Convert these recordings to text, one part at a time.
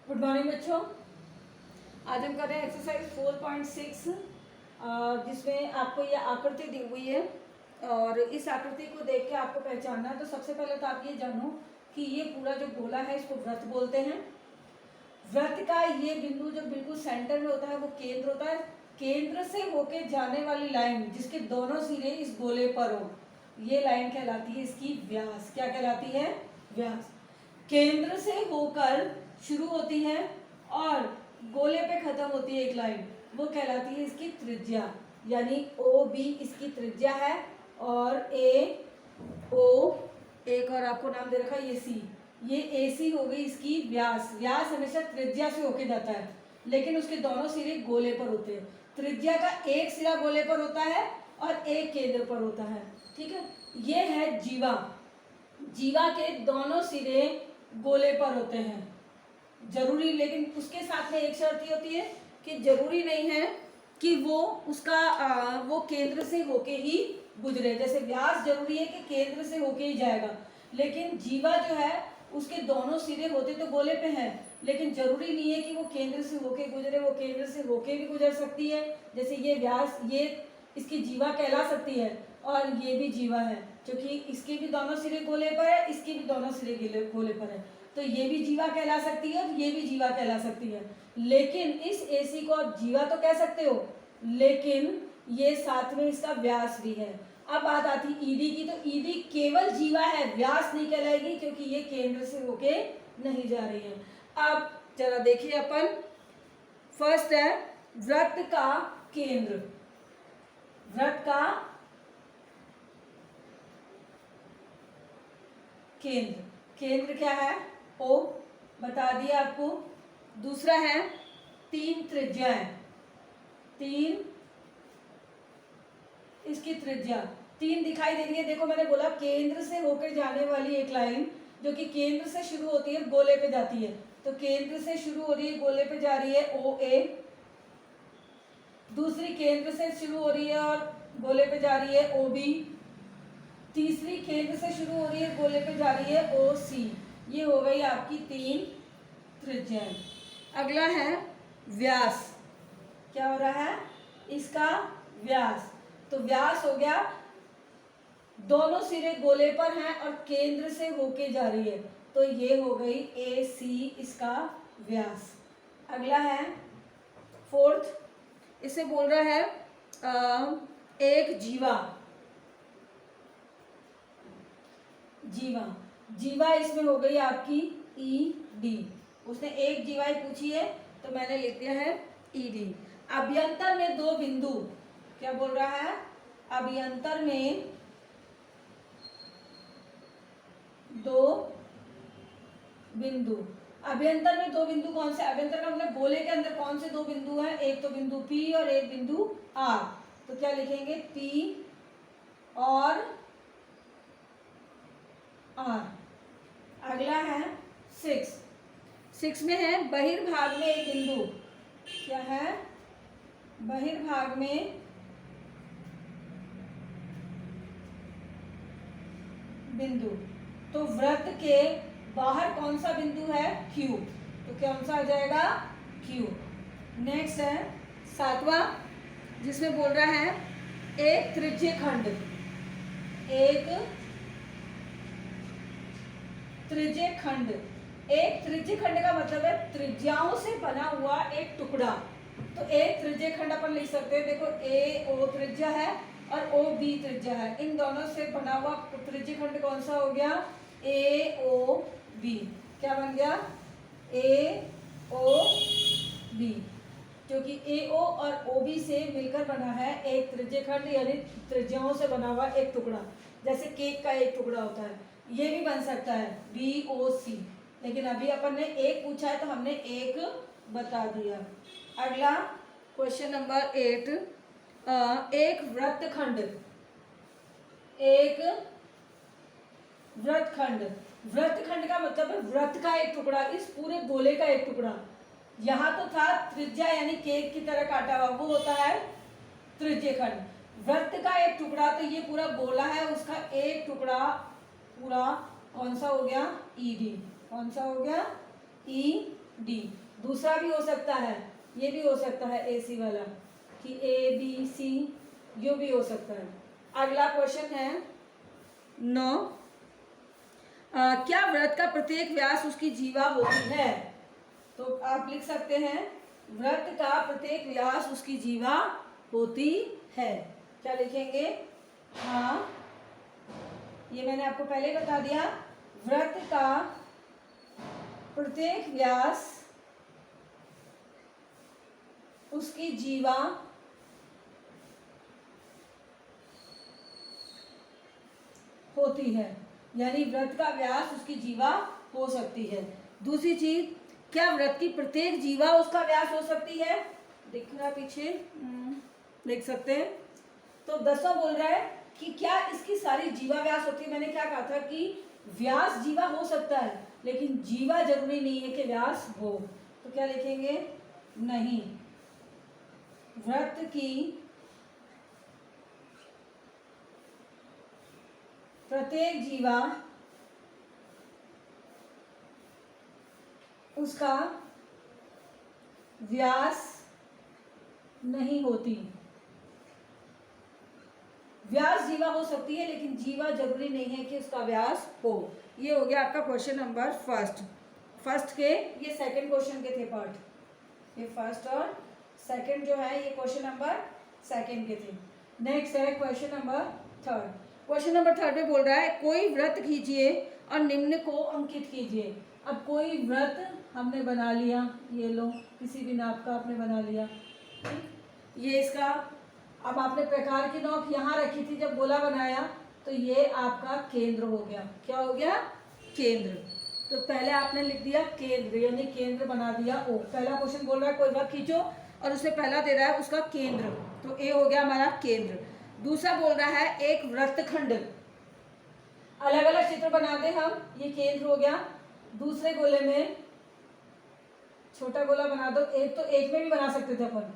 Good morning बच्चों। आज हम कर रहे हैं एक्सरसाइज 4.6 जिसमें आपको ये आकृति दी हुई है और इस आकृति को देख के आपको पहचानना है। तो सबसे पहले तो आप ये जानो कि ये पूरा जो गोला है इसको वृत्त बोलते हैं। वृत्त का ये बिंदु जो बिल्कुल सेंटर में होता है वो केंद्र होता है। केंद्र से होके जाने वाली लाइन जिसके दोनों सिरे इस गोले पर हो, ये लाइन कहलाती है इसकी व्यास। क्या कहलाती है? व्यास। केंद्र से होकर शुरू होती है और गोले पे खत्म होती है एक लाइन, वो कहलाती है इसकी त्रिज्या। यानी ओ बी इसकी त्रिज्या है और ए ओ, एक और आपको नाम दे रखा है ये सी, ये ए सी हो गई इसकी व्यास। व्यास हमेशा त्रिज्या से होके जाता है लेकिन उसके दोनों सिरे गोले पर होते हैं। त्रिज्या का एक सिरा गोले पर होता है और एक केंद्र पर होता है। ठीक है, ये है जीवा। जीवा के दोनों सिरे गोले पर होते हैं। जरूरी, लेकिन उसके साथ में एक शर्त ये होती है कि जरूरी नहीं है कि वो उसका वो केंद्र से होके ही गुजरे। जैसे व्यास जरूरी है कि केंद्र से होके ही जाएगा, लेकिन जीवा जो है उसके दोनों सिरे होते तो गोले पे हैं, लेकिन जरूरी नहीं है कि वो केंद्र से होके गुजरे। वो केंद्र से होके भी गुजर सकती है। जैसे ये व्यास, ये इसकी जीवा कहला सकती है और ये भी जीवा है क्योंकि इसके भी दोनों सिरे गोले पर है, इसके भी दोनों सिरे गोले पर है, तो ये भी जीवा कहला सकती है और ये भी जीवा कहला सकती है। लेकिन इस एसी को आप जीवा तो कह सकते हो, लेकिन ये साथ में इसका व्यास भी है। अब बात आती ईडी की, तो ईडी केवल जीवा है, व्यास नहीं कहलाएगी क्योंकि ये केंद्र से होके नहीं जा रही है। अब जरा देखिए अपन, फर्स्ट है वृत्त का केंद्र। वृत्त का केंद्र, केंद्र क्या है? ओ, बता दिया आपको। दूसरा है तीन त्रिज्याएं, तीन इसकी त्रिज्या तीन दिखाई दे रही है। देखो मैंने बोला केंद्र से होकर जाने वाली एक लाइन जो कि केंद्र से शुरू होती है गोले पे जाती है, तो केंद्र से शुरू हो रही है गोले पे जा रही है ओ ए। दूसरी केंद्र से शुरू हो रही है और गोले पे जा रही है ओ बी। तीसरी केंद्र से शुरू हो रही है गोले पे जा रही है ओ सी। ये हो गई आपकी तीन त्रिज्याएं। अगला है व्यास। क्या हो रहा है? इसका व्यास। तो व्यास हो गया, दोनों सिरे गोले पर हैं और केंद्र से होके जा रही है, तो ये हो गई ए सी इसका व्यास। अगला है फोर्थ, इसे बोल रहा है एक जीवा। जीवा, जीवा इसमें हो गई आपकी ई डी। उसने एक जीवा ही पूछी है तो मैंने लिख दिया है ई डी। अभ्यंतर में दो बिंदु, क्या बोल रहा है? अभ्यंतर में दो बिंदु। अभ्यंतर में दो बिंदु कौन से? अभ्यंतर का मतलब गोले के अंदर कौन से दो बिंदु हैं? एक तो बिंदु P और एक बिंदु R। तो क्या लिखेंगे? P और R। अगला है 6 में है बहिर्भाग में एक बिंदु। क्या है? बहिर्भाग में बिंदु। तो वृत्त के बाहर कौन सा बिंदु है? Q। तो कौन सा आ जाएगा? Q। नेक्स्ट है 7वां, जिसमें बोल रहा है एक त्रिज्य खंड। एक त्रिज्य खंड। एक त्रिज्य खंड का मतलब है त्रिज्याओं से बना हुआ एक टुकड़ा। तो एक त्रिज्य खंड अपन लिख सकते हैं। देखो ए ओ त्रिज्या है और ओ बी त्रिज्या है, इन दोनों से बना हुआ त्रिज्य खंड कौन सा हो गया? ए ओ बी। क्या बन गया? ए ओ बी, क्योंकि ए ओ और ओ बी से मिलकर बना है एक त्रिज्य खंड, यानी त्रिज्याओं से बना हुआ एक टुकड़ा। जैसे केक का एक टुकड़ा होता है, ये भी बन सकता है बी ओ सी, लेकिन अभी अपन ने एक पूछा है तो हमने एक बता दिया। अगला क्वेश्चन नंबर 8, एक वृत्तखंड। एक वृत्तखंड। वृत्तखंड का मतलब है वृत्त का एक टुकड़ा, इस पूरे गोले का एक टुकड़ा। यहाँ तो था त्रिज्या यानी केक की तरह काटा हुआ, वो होता है त्रिज्य खंड। वृत्त का एक टुकड़ा, तो ये पूरा गोला है, उसका एक टुकड़ा पूरा कौन सा हो गया? E D. कौन सा हो गया? E D. दूसरा भी हो सकता है, ये भी हो सकता है ए सी वाला कि ए बी सी, यो भी हो सकता है। अगला क्वेश्चन है 9, क्या वृत्त का प्रत्येक व्यास उसकी जीवा होती है? तो आप लिख सकते हैं वृत्त का प्रत्येक व्यास उसकी जीवा होती है। क्या लिखेंगे? हाँ, ये मैंने आपको पहले बता दिया, वृत्त का प्रत्येक व्यास उसकी जीवा होती है, यानी वृत्त का व्यास उसकी जीवा हो सकती है। दूसरी चीज, क्या वृत्त की प्रत्येक जीवा उसका व्यास हो सकती है? दिख रहा पीछे, देख सकते हैं। तो 10वां बोल रहा है कि क्या इसकी सारी जीवा व्यास होती है। मैंने क्या कहा था कि व्यास जीवा हो सकता है, लेकिन जीवा जरूरी नहीं है कि व्यास हो। तो क्या लिखेंगे? नहीं, वृत्त की प्रत्येक जीवा उसका व्यास नहीं होती। व्यास जीवा हो सकती है, लेकिन जीवा जरूरी नहीं है कि उसका व्यास हो। ये हो गया आपका क्वेश्चन नंबर फर्स्ट के, ये सेकंड क्वेश्चन के थे पार्ट। ये फर्स्ट और सेकंड जो है ये क्वेश्चन नंबर सेकंड के थे। नेक्स्ट है question number third. Question number third में बोल रहा है कोई वृत्त खींचिए और निम्न को अंकित कीजिए। अब कोई वृत्त हमने बना लिया, ये लो, किसी भी नाप का आपने बना लिया, ये इसका, अब आपने प्रकार की नोक यहाँ रखी थी जब गोला बनाया, तो ये आपका केंद्र हो गया। क्या हो गया? केंद्र। तो पहले आपने लिख दिया केंद्र, यानी केंद्र बना दिया ओ। पहला क्वेश्चन बोल रहा है कोई वृत्त खींचो और उससे पहला दे रहा है उसका केंद्र, तो ए हो गया हमारा केंद्र। दूसरा बोल रहा है एक वृत्तखंड, अलग अलग चित्र बना दे हम, ये केंद्र हो गया। दूसरे गोले में छोटा गोला बना दो, एक तो एक में भी बना सकते थे अपन,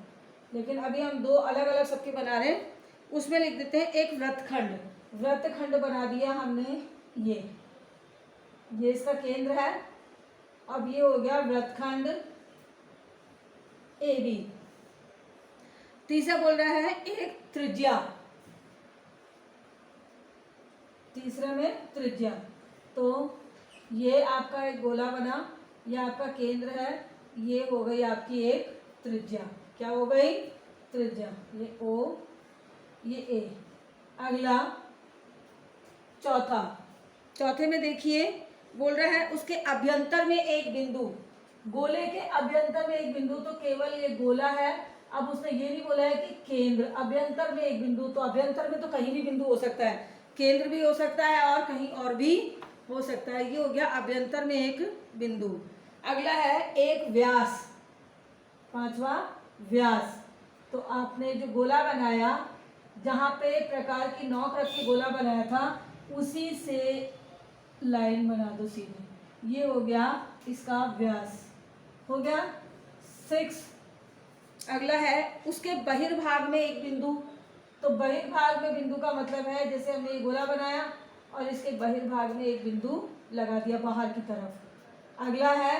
लेकिन अभी हम दो अलग अलग सबके बना रहे हैं। उसमें लिख देते हैं एक वृत्तखंड। वृत्तखंड बना दिया हमने, ये इसका केंद्र है। अब ये हो गया वृत्तखंड ए बी। तीसरा बोल रहा है एक त्रिज्या, तीसरा में त्रिज्या, तो ये आपका एक गोला बना, ये आपका केंद्र है, ये हो गई आपकी एक त्रिज्या। क्या हो गई? त्रिज्या। ये ओ, ये ए। अगला चौथे में देखिए बोल रहा है उसके अभ्यंतर में एक बिंदु, गोले के अभ्यंतर में एक बिंदु, तो केवल ये गोला है। अब उसने ये नहीं बोला है कि केंद्र, अभ्यंतर में एक बिंदु, तो अभ्यंतर में तो कहीं भी बिंदु हो सकता है, केंद्र भी हो सकता है और कहीं और भी हो सकता है। ये हो गया अभ्यंतर में एक बिंदु। अगला है एक व्यास, पांचवा व्यास। तो आपने जो गोला बनाया, जहां पे प्रकार की नोक रख के गोला बनाया था, उसी से लाइन बना दो सीधी, ये हो गया इसका व्यास। हो गया 6। अगला है उसके बहिर्भाग में एक बिंदु, तो बहिर्भाग में बिंदु का मतलब है जैसे हमने ये गोला बनाया और इसके बहिर्भाग में एक बिंदु लगा दिया बाहर की तरफ। अगला है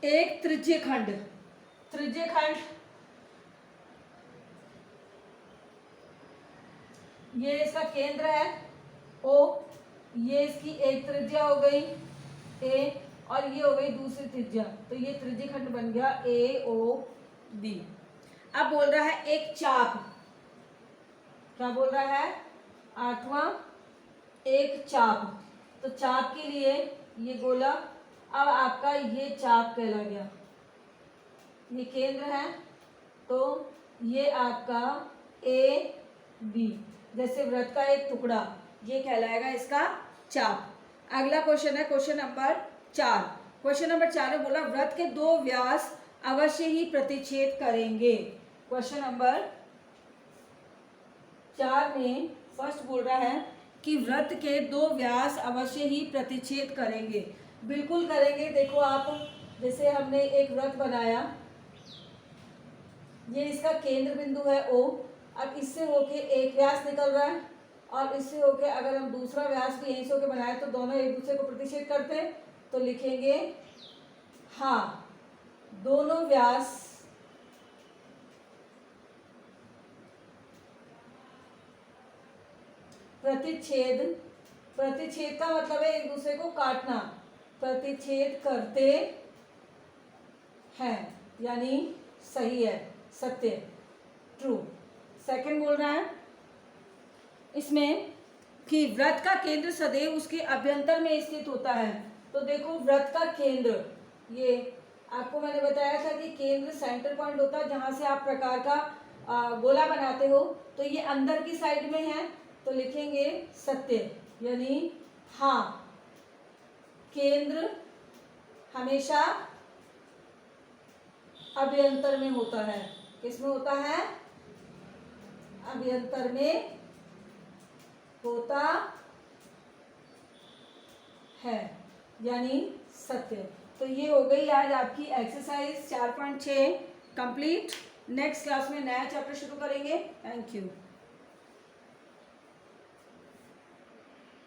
एक त्रिज्यखंड। त्रिज्यखंड ये इसका केंद्र है ओ, ये इसकी एक त्रिज्या हो गई ए, और ये हो गई दूसरी त्रिज्या, तो ये त्रिज्यखंड बन गया ए ओ बी। अब बोल रहा है एक चाप, क्या बोल रहा है? 8वां, एक चाप। तो चाप के लिए ये गोला, अब आपका ये चाप कहला गया, ये केंद्र है, तो ये आपका ए बी, जैसे वृत्त का एक टुकड़ा, ये कहलाएगा इसका चाप। अगला क्वेश्चन है क्वेश्चन नंबर 4। क्वेश्चन नंबर 4 में बोला वृत्त के दो व्यास अवश्य ही प्रतिच्छेद करेंगे। क्वेश्चन नंबर 4 में फर्स्ट बोल रहा है कि वृत्त के दो व्यास अवश्य ही प्रतिच्छेद करेंगे। बिल्कुल करेंगे। देखो आप, जैसे हमने एक वृत्त बनाया, ये इसका केंद्र बिंदु है ओ, अब इससे होके एक व्यास निकल रहा है और इससे होके अगर हम दूसरा व्यास भी यहीं से होके बनाए तो दोनों एक दूसरे को प्रतिच्छेद करते हैं, तो लिखेंगे हाँ, दोनों व्यास प्रतिच्छेद, प्रतिच्छेद का मतलब है एक दूसरे को काटना, प्रतिच्छेद करते हैं, यानी सही है, सत्य, ट्रू। सेकंड बोल रहा है इसमें कि व्रत का केंद्र सदैव उसके अभ्यंतर में स्थित होता है। तो देखो व्रत का केंद्र, ये आपको मैंने बताया था कि केंद्र सेंटर पॉइंट होता है जहां से आप प्रकार का गोला बनाते हो, तो ये अंदर की साइड में है, तो लिखेंगे सत्य, यानी हाँ, केंद्र हमेशा अभ्यंतर में होता है। किसमें होता है? अभ्यंतर में होता है, यानी सत्य। तो ये हो गई आज आपकी एक्सरसाइज 4.6 कंप्लीट। नेक्स्ट क्लास में नया चैप्टर शुरू करेंगे। Thank you.